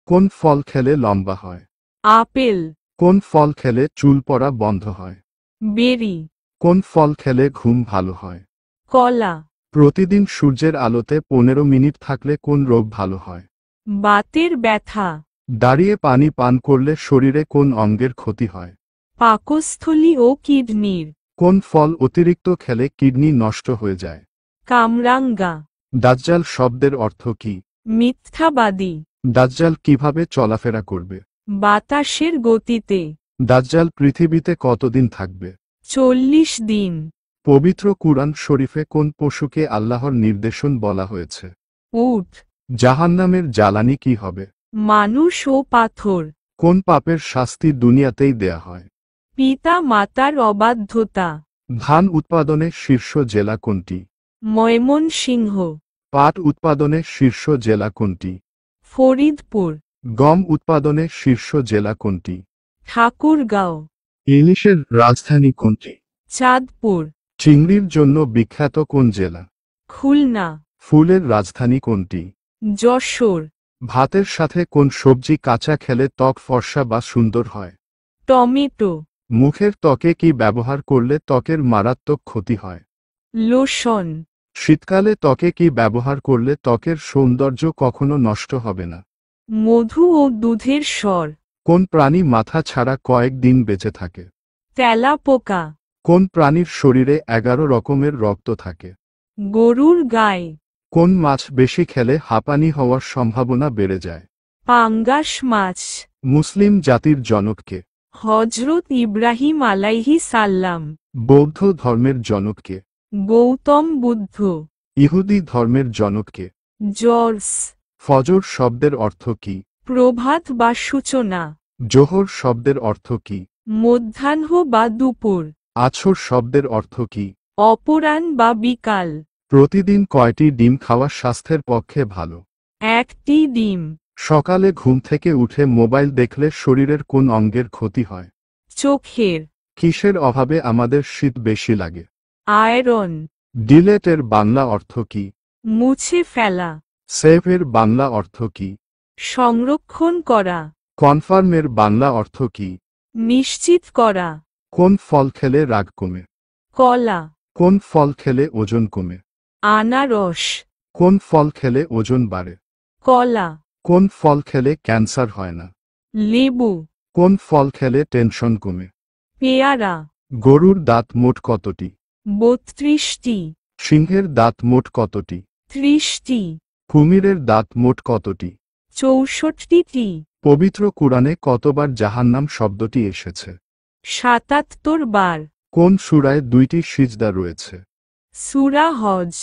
কোন ফল খেলে লম্বা হয়? আপেল। কোন ফল খেলে চুল পড়া বন্ধ হয়? বেরি। কোন ফল খেলে ঘুম ভালো হয়? কলা। প্রতিদিন সূর্যের আলোতে 15 মিনিট থাকলে কোন রোগ ভালো হয়? বাতের ব্যথা। দাঁড়িয়ে পানি পান করলে শরীরে কোন অঙ্গের ক্ষতি হয়? পাকস্থলী ও কিডনির। কোন ফল অতিরিক্ত খেলে কিডনি নষ্ট হয়ে যায়? কামরাঙ্গা। দাজ্জাল শব্দের অর্থ কি? মিথ্যাবাদী। দাজ্জাল কিভাবে চলাফেরা করবে? বাতাসের গতিতে। দাজ্জাল পৃথিবীতে কতদিন থাকবে? 40 দিন। পবিত্র কুরআন শরীফে কোন পশুকে আল্লাহর নির্দেশন বলা হয়েছে? উট। জাহান্নামের জ্বালানি কি হবে? মানুষ ও পাথর। কোন পাপের শাস্তি দুনিয়াতেই দেয়া হয়? পিতা মাতার অবাধ্যতা। ধান উৎপাদনে শীর্ষ জেলা কোনটি? ময়মনসিংহ। পাট উৎপাদনে শীর্ষ জেলা কোনটি? ফরিদপুর। গম উৎপাদনে শীর্ষ জেলা কোনটি? ঠাকুরগাঁও। ইলিশের রাজধানী কোনটি? চাঁদপুর। চিংড়ির জন্য বিখ্যাত কোন জেলা? খুলনা। ফুলের রাজধানী কোনটি? যশোর। ভাতের সাথে কোন সবজি কাঁচা খেলে ত্বক ফর্সা বা সুন্দর হয়? টমেটো। মুখের ত্বকে কি ব্যবহার করলে ত্বকের মারাত্মক ক্ষতি হয়? লোশন। শীতকালে ত্বকে কি ব্যবহার করলে ত্বকের সৌন্দর্য কখনো নষ্ট হবে না? মধু ও দুধের স্বর। কোন প্রাণী মাথা ছাড়া কয়েক দিন বেঁচে থাকে? তেলাপোকা। কোন প্রাণীর শরীরে 11 রকমের রক্ত থাকে? গরুর গায়ে। কোন মাছ বেশি খেলে হাঁপানি হওয়ার সম্ভাবনা বেড়ে যায়? পাঙ্গাস মাছ। মুসলিম জাতির জনককে? হজরত ইব্রাহিম আলাইহি সাল্লাম। বৌদ্ধ ধর্মের জনককে? গৌতম বুদ্ধ। ইহুদি ধর্মের জনককে? জর্জ। ফজর শব্দের অর্থ কি? প্রভাত বা সূচনা। জোহর শব্দের অর্থ কি? মধ্যাহ্ন বা দুপুর। আছর শব্দের অর্থ কি? অপরাহ্ন বা বিকাল। প্রতিদিন কয়টি ডিম খাওয়া স্বাস্থ্যের পক্ষে ভালো? 1টি ডিম। সকালে ঘুম থেকে উঠে মোবাইল দেখলে শরীরের কোন অঙ্গের ক্ষতি হয়? চোখের। কিসের অভাবে আমাদের শীত বেশি লাগে? আয়রন। ডিলেট এর বাংলা অর্থ কি? মুছে ফেলা। সেভ এর বাংলা অর্থ কি? সংরক্ষণ করা। কনফার্ম এর বাংলা অর্থ কি? নিশ্চিত করা। কোন ফল খেলে রাগ কমে? কলা। কোন ফল খেলে ওজন কমে? আনারস। কোন ফল খেলে ওজন বাড়ে? কলা। কোন ফল খেলে ক্যান্সার হয় না? লেবু। কোন ফল খেলে টেনশন কমে? পেয়ারা। গরুর দাঁত মোট কতটি? 32টি। সিংহের দাঁত মোট কতটি? 30টি। কুমিরের দাঁত মোট কতটি? 64টি। পবিত্র কুরআনে কতবার জাহান্নাম শব্দটি এসেছে? 77 বার। কোন সূরায় 2টি সিজদা রয়েছে? সূরা হজ।